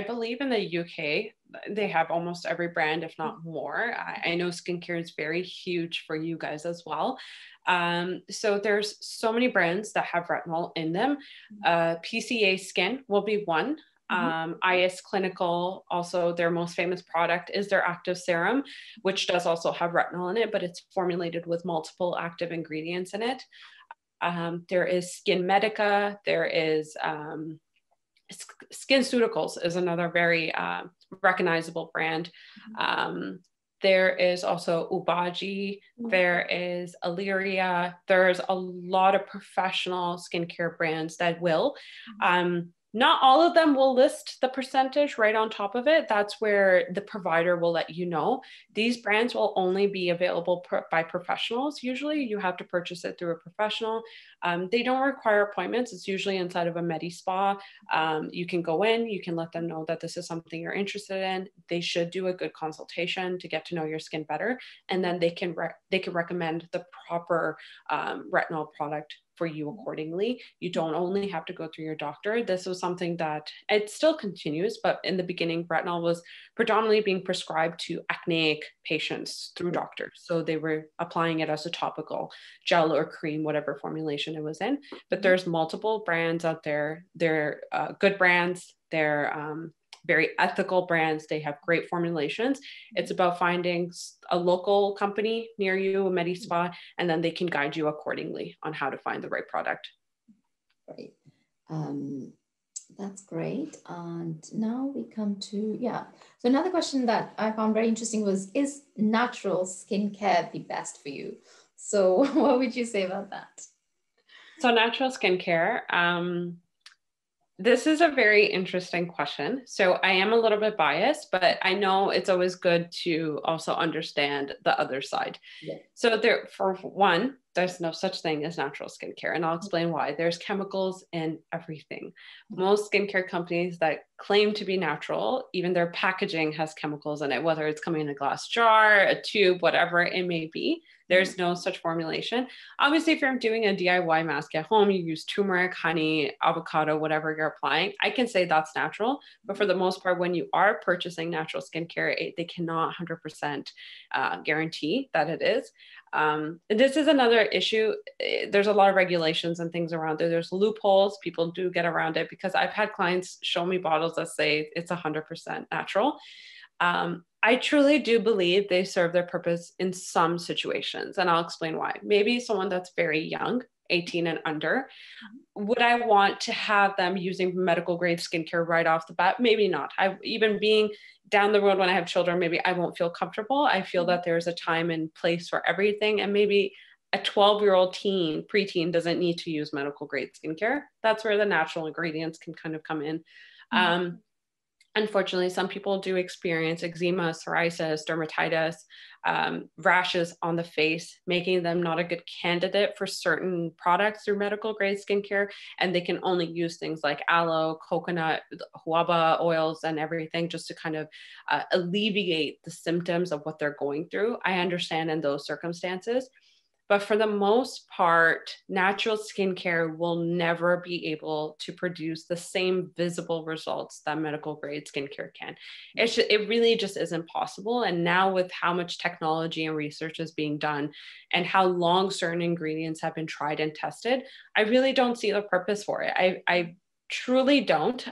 believe in the UK, they have almost every brand, if not more. I know skincare is very huge for you guys as well. So there's so many brands that have retinol in them. PCA Skin will be one. IS Clinical, also their most famous product is their active serum, which does also have retinol in it, but it's formulated with multiple active ingredients in it. There is Skin Medica. There is Skin Suticals is another very recognizable brand. There is also Ubaji. There is Illyria. There's a lot of professional skincare brands that will. Not all of them will list the percentage right on top of it. That's where the provider will let you know. These brands will only be available by professionals. Usually you have to purchase it through a professional. They don't require appointments. It's usually inside of a med spa. You can go in, you can let them know that this is something you're interested in. They should do a good consultation to get to know your skin better. And then they can recommend the proper retinol product for you accordingly. You don't only have to go through your doctor. This was something that it still continues, but in the beginning, retinol was predominantly being prescribed to acneic patients through doctors. So they were applying it as a topical gel or cream, whatever formulation it was in. But there's multiple brands out there. They're good brands. They're very ethical brands. They have great formulations. It's about finding a local company near you, a med spa, and then they can guide you accordingly on how to find the right product. Right. That's great. And now we come to, So another question that I found very interesting was, is natural skincare the best for you? So what would you say about that? So natural skincare, this is a very interesting question. So I am a little bit biased, but I know it's always good to also understand the other side. Yeah. So for one, there's no such thing as natural skincare. And I'll explain why. There's chemicals in everything. Most skincare companies that claim to be natural, even their packaging has chemicals in it, whether it's coming in a glass jar, a tube, whatever it may be. There's no such formulation. Obviously, if you're doing a DIY mask at home, you use turmeric, honey, avocado, whatever you're applying, I can say that's natural. But for the most part, when you are purchasing natural skincare, they cannot 100% guarantee that it is. This is another issue. There's a lot of regulations and things around there. There's loopholes. People do get around it because I've had clients show me bottles that say it's 100% natural. I truly do believe they serve their purpose in some situations, and I'll explain why. Maybe someone that's very young, 18 and under, would I want to have them using medical grade skincare right off the bat? Maybe not. Even being down the road when I have children, maybe I won't feel comfortable. I feel that there's a time and place for everything, and maybe a 12-year-old preteen doesn't need to use medical grade skincare. That's where the natural ingredients can kind of come in. Unfortunately, some people do experience eczema, psoriasis, dermatitis, rashes on the face, making them not a good candidate for certain products through medical grade skincare. And they can only use things like aloe, coconut, huaba oils, and everything just to kind of alleviate the symptoms of what they're going through. I understand in those circumstances. But for the most part, natural skincare will never be able to produce the same visible results that medical grade skincare can. It really just isn't possible. And now with how much technology and research is being done and how long certain ingredients have been tried and tested, I really don't see the purpose for it. I truly don't.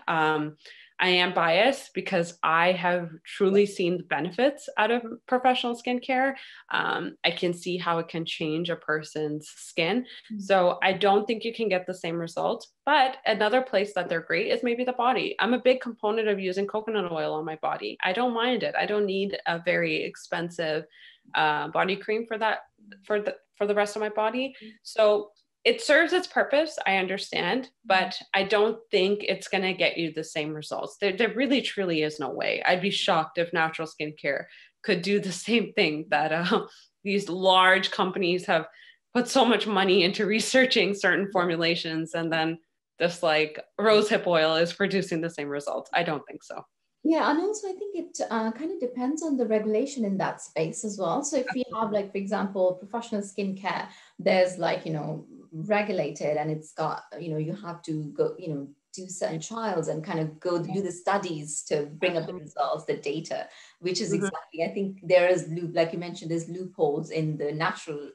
I am biased because I have truly seen the benefits out of professional skincare. I can see how it can change a person's skin. So I don't think you can get the same results. But another place that they're great is maybe the body. I'm a big component of using coconut oil on my body. I don't mind it. I don't need a very expensive body cream for that, for the rest of my body. So it serves its purpose, I understand, but I don't think it's going to get you the same results. There really, truly is no way. I'd be shocked if natural skincare could do the same thing that these large companies have put so much money into researching certain formulations, and then just like rosehip oil is producing the same results. I don't think so. Yeah, and also I think it kind of depends on the regulation in that space as well. So if we have, like, for example, professional skincare, there's like, regulated, and it's got, you have to go, do certain trials and kind of go do the studies to bring up the Absolutely. results, the data, which is Mhm. exactly, I think there is like you mentioned, there's loopholes in the natural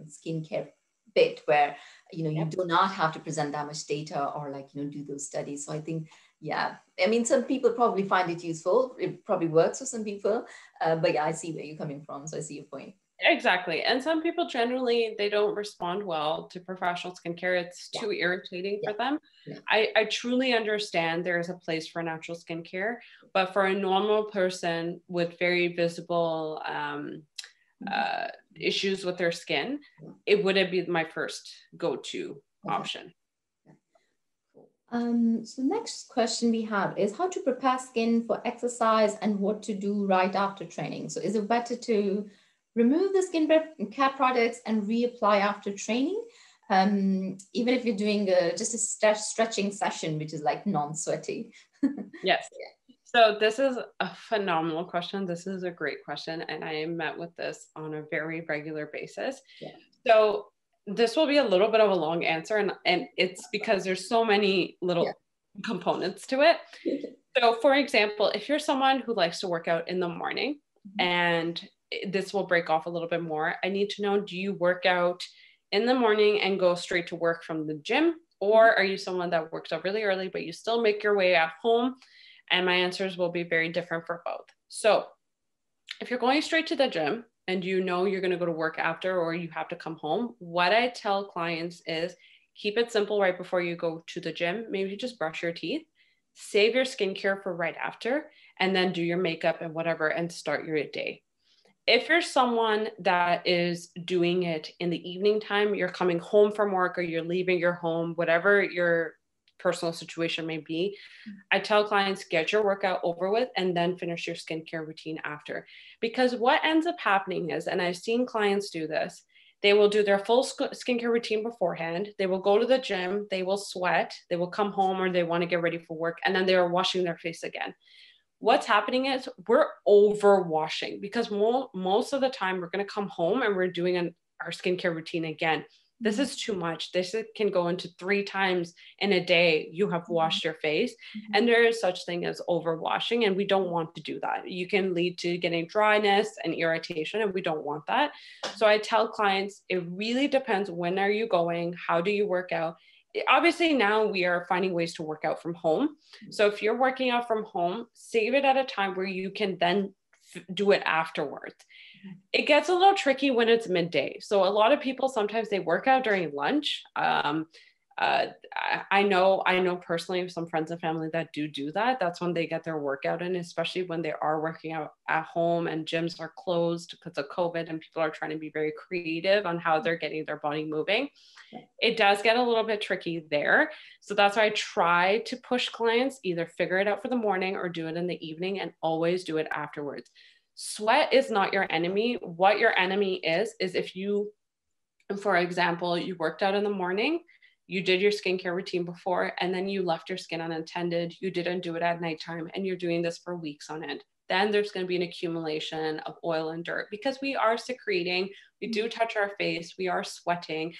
skincare bit where, you Yep. do not have to present that much data or like, do those studies. So I think, yeah, I mean, some people probably find it useful. It probably works for some people. But yeah, I see where you're coming from. So I see your point. Exactly. And some people generally they don't respond well to professional skincare. It's Yeah, too irritating yeah, for them. yeah. I truly understand there is a place for natural skincare, but for a normal person with very visible Mhm. uh, issues with their skin, it wouldn't be my first go-to Okay. option. Okay. Cool. So the next question we have is how to prepare skin for exercise and what to do right after training. So is it better to remove the skin care products and reapply after training? Even if you're doing just a stretching session, which is like non-sweaty. Yes. So this is a phenomenal question. This is a great question, and I am met with this on a very regular basis. Yeah. So this will be a little bit of a long answer, and it's because there's so many Yeah. little components to it. So for example, if you're someone who likes to work out in the morning, and this will break off a little bit more, I need to know, do you work out in the morning and go straight to work from the gym? Or are you someone that works out really early, but you still make your way at home? And my answers will be very different for both. So if you're going straight to the gym and you know you're going to go to work after or you have to come home, what I tell clients is keep it simple right before you go to the gym. Maybe just brush your teeth, save your skincare for right after, and then do your makeup and whatever and start your day. If you're someone that is doing it in the evening time, you're coming home from work or you're leaving your home, whatever your personal situation may be, I tell clients get your workout over with and then finish your skincare routine after. Because what ends up happening is, and I've seen clients do this, they will do their full skincare routine beforehand. They will go to the gym, they will sweat, they will come home or they want to get ready for work, and then they are washing their face again. What's happening is we're over washing because most of the time we're going to come home and we're doing our skincare routine again. This is too much. This can go into 3 times in a day. You have washed your face, and there is such thing as overwashing, and we don't want to do that. You can lead to getting dryness and irritation, and we don't want that. So I tell clients it really depends. When are you going? How do you work out? Obviously now we are finding ways to work out from home. So if you're working out from home, save it at a time where you can then do it afterwards. It gets a little tricky when it's midday. So a lot of people sometimes they work out during lunch. I know personally of some friends and family that do that. That's when they get their workout in, especially when they are working out at home and gyms are closed because of COVID and people are trying to be very creative on how they're getting their body moving. It does get a little bit tricky there. So that's why I try to push clients either figure it out for the morning or do it in the evening and always do it afterwards. Sweat is not your enemy. What your enemy is if you, for example, you worked out in the morning, you did your skincare routine before, and then you left your skin unattended, you didn't do it at nighttime, and you're doing this for weeks on end. Then there's going to be an accumulation of oil and dirt because we are secreting, we do touch our face, we are sweating.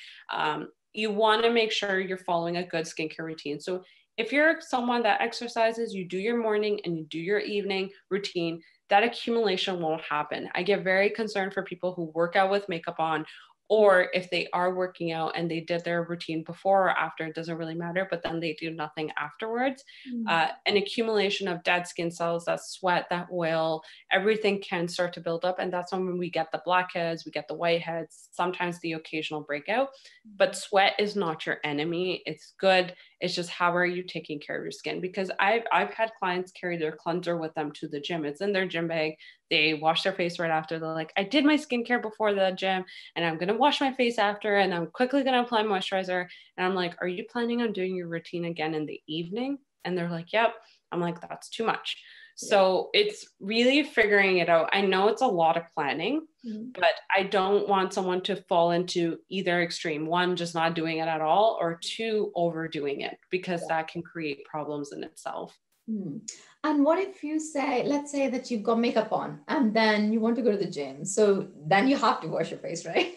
You want to make sure you're following a good skincare routine. So if you're someone that exercises, you do your morning and you do your evening routine, that accumulation won't happen. I get very concerned for people who work out with makeup on, or if they are working out and they did their routine before or after, it doesn't really matter, but then they do nothing afterwards. An accumulation of dead skin cells, that sweat, that oil, everything can start to build up. And that's when we get the blackheads, we get the whiteheads, sometimes the occasional breakout. But sweat is not your enemy. It's good. It's just how are you taking care of your skin? Because I've had clients carry their cleanser with them to the gym. It's in their gym bag. They wash their face right after. They're like, I did my skincare before the gym and I'm going to wash my face after and I'm quickly going to apply moisturizer. And I'm like, are you planning on doing your routine again in the evening? And they're like, yep. I'm like, that's too much. So it's really figuring it out. I know it's a lot of planning, but I don't want someone to fall into either extreme. One, just not doing it at all, or two, overdoing it, because that can create problems in itself. Hmm. And what if you say, let's say that you've got makeup on and then you want to go to the gym. So then you have to wash your face, right?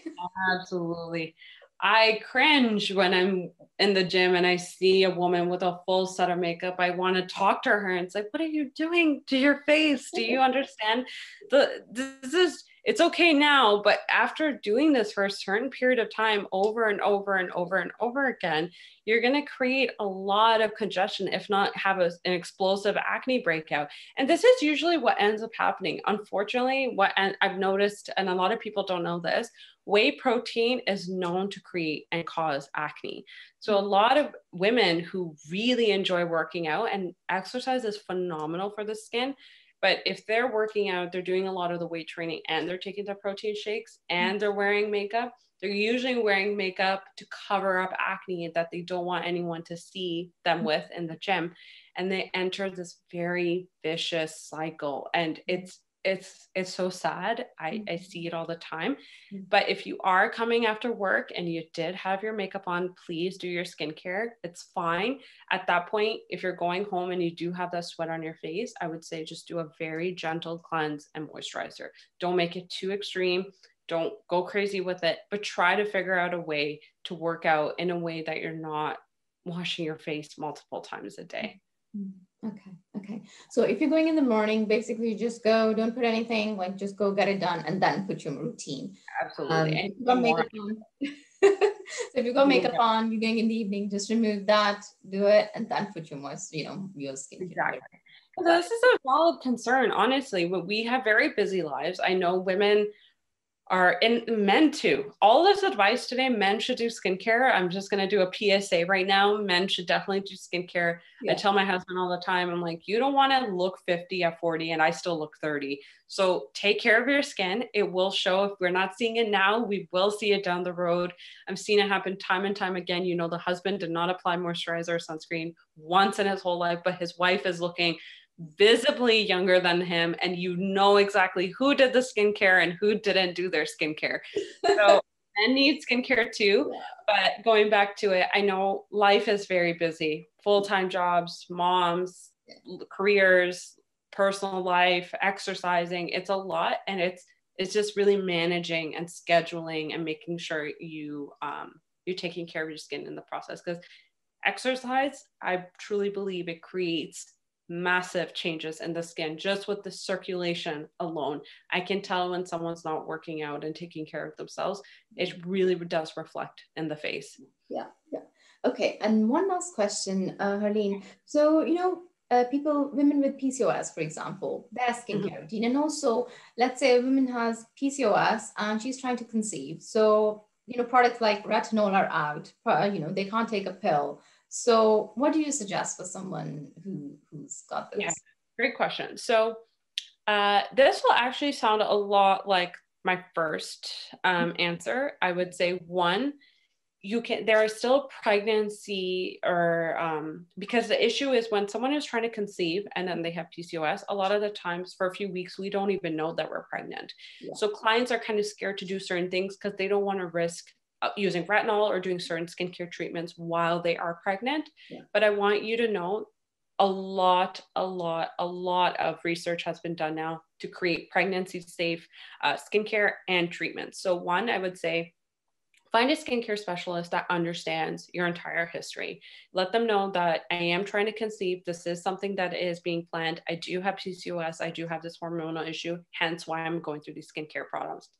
Absolutely. I cringe when I'm in the gym and I see a woman with a full set of makeup. I want to talk to her and it's like, what are you doing to your face? Do you understand? It's okay now, but after doing this for a certain period of time over and over and over and over again, you're going to create a lot of congestion, if not have an explosive acne breakout. And this is usually what ends up happening. Unfortunately, I've noticed, and a lot of people don't know this, whey protein is known to create and cause acne. So a lot of women who really enjoy working out, and exercise is phenomenal for the skin, but if they're working out, they're doing a lot of the weight training and they're taking the protein shakes and they're wearing makeup, they're usually wearing makeup to cover up acne that they don't want anyone to see them with in the gym. And they enter this very vicious cycle. And it's so sad. I see it all the time. But if you are coming after work and you did have your makeup on, please do your skincare. It's fine. At that point, if you're going home and you do have that sweat on your face, I would say just do a very gentle cleanse and moisturizer. Don't make it too extreme. Don't go crazy with it, but try to figure out a way to work out in a way that you're not washing your face multiple times a day. Okay. Okay. So if you're going in the morning, basically just go, don't put anything, like just go get it done and then put your routine. Absolutely. If you've got makeup on. So if you've got makeup on, you're going in the evening, just remove that, do it, and then put your your skin. Exactly. This is a valid concern, honestly. We have very busy lives. I know women are, and men too. All this advice today, men should do skincare. I'm just going to do a PSA right now. Men should definitely do skincare. Yeah. I tell my husband all the time, I'm like, you don't want to look 50 at 40 and I still look 30. So take care of your skin. It will show. If we're not seeing it now, we will see it down the road. I've seen it happen time and time again. You know, the husband did not apply moisturizer or sunscreen once in his whole life, but his wife is looking visibly younger than him, and you know exactly who did the skincare and who didn't do their skincare. So men need skincare too. But going back to it, I know life is very busy, full-time jobs, moms, careers, personal life, exercising. It's a lot, and it's just really managing and scheduling and making sure you're taking care of your skin in the process. Because exercise, I truly believe it creates massive changes in the skin just with the circulation alone. I can tell when someone's not working out and taking care of themselves. It really does reflect in the face. Yeah. Okay. And one last question, Herleen. So, women with PCOS, for example, their skincare routine, and also let's say a woman has PCOS and she's trying to conceive. So, products like retinol are out, they can't take a pill. So what do you suggest for someone who's got this? Yeah, great question. So this will actually sound a lot like my first answer. I would say one, there are still pregnancy or because the issue is when someone is trying to conceive and then they have PCOS, a lot of the times for a few weeks, we don't even know that we're pregnant. Yeah. So clients are kind of scared to do certain things because they don't want to risk using retinol or doing certain skincare treatments while they are pregnant. Yeah. But I want you to know a lot of research has been done now to create pregnancy safe skincare and treatments. So one, I would say, find a skincare specialist that understands your entire history. Let them know that I am trying to conceive. This is something that is being planned. I do have PCOS. I do have this hormonal issue, hence why I'm going through these skincare products.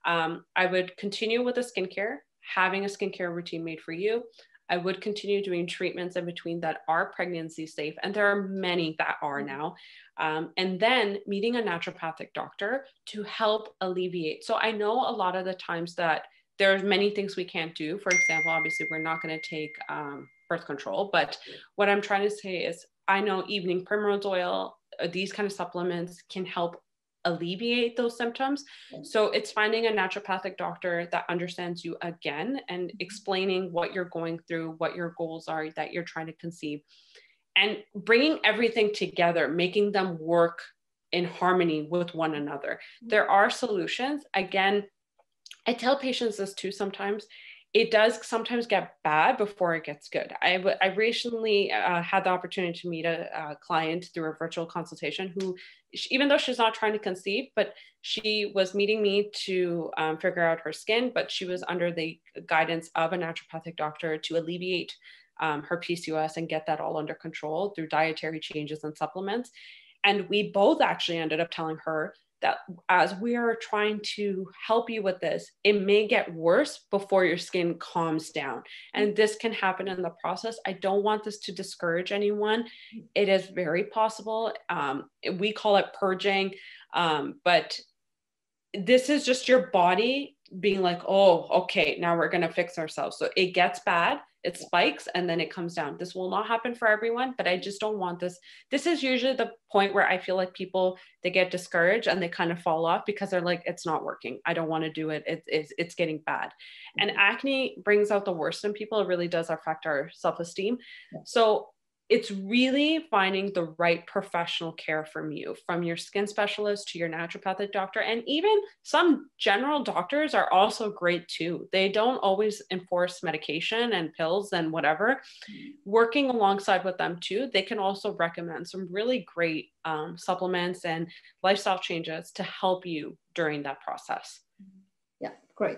I would continue with the skincare, having a skincare routine made for you. I would continue doing treatments in between that are pregnancy safe. And there are many that are now. And then meeting a naturopathic doctor to help alleviate. So I know a lot of the times that there's many things we can't do. For example, obviously we're not going to take birth control, but what I'm trying to say is I know evening primrose oil, these kind of supplements can help alleviate those symptoms. So it's finding a naturopathic doctor that understands you again and explaining what you're going through, what your goals are that you're trying to conceive, and bringing everything together, making them work in harmony with one another. There are solutions. Again, I tell patients this too sometimes. it does sometimes get bad before it gets good. I recently had the opportunity to meet a client through a virtual consultation who, even though she's not trying to conceive, but she was meeting me to figure out her skin, but she was under the guidance of a naturopathic doctor to alleviate her PCOS and get that all under control through dietary changes and supplements. And we both actually ended up telling her that as we are trying to help you with this, it may get worse before your skin calms down. And this can happen in the process. I don't want this to discourage anyone. It is very possible. We call it purging, but this is just your body being like, oh, okay, now we're going to fix ourselves. So it gets bad, it spikes, and then it comes down. This will not happen for everyone, but I just don't want this. This is usually the point where I feel like people, they get discouraged and they kind of fall off because they're like, it's not working. I don't want to do it. It's getting bad. And acne brings out the worst in people. It really does affect our self-esteem. So it's really finding the right professional care from you, from your skin specialist to your naturopathic doctor. And even some general doctors are also great too. They don't always enforce medication and pills and whatever. Working alongside with them too, they can also recommend some really great supplements and lifestyle changes to help you during that process. Yeah, great.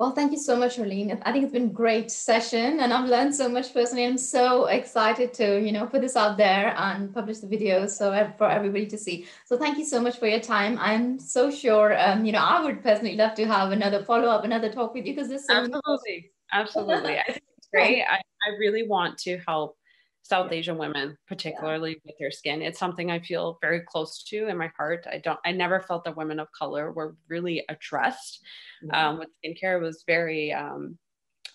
Well, thank you so much, Herleen. I think it's been a great session and I've learned so much personally. I'm so excited to, put this out there and publish the videos for everybody to see. So thank you so much for your time. I'm so sure, I would personally love to have another follow-up, another talk with you because there's so Absolutely. Absolutely. I think it's great. I really want to help South Asian women, particularly with their skin. It's something I feel very close to in my heart. I never felt that women of color were really addressed with skincare. It was very,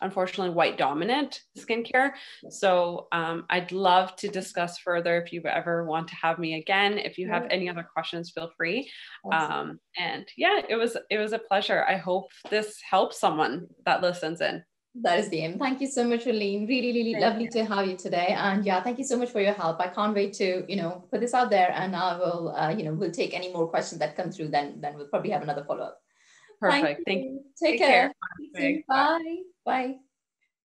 unfortunately, white dominant skincare. So I'd love to discuss further if you ever want to have me again. If you have any other questions, feel free. And yeah, it was a pleasure. I hope this helps someone that listens in. That is the aim. Thank you so much, Herleen. Really, really lovely to have you today. And yeah, thank you so much for your help. I can't wait to, put this out there and I will, we'll take any more questions that come through. Then we'll probably have another follow-up. Perfect. Thank you. Take care. Bye. Bye.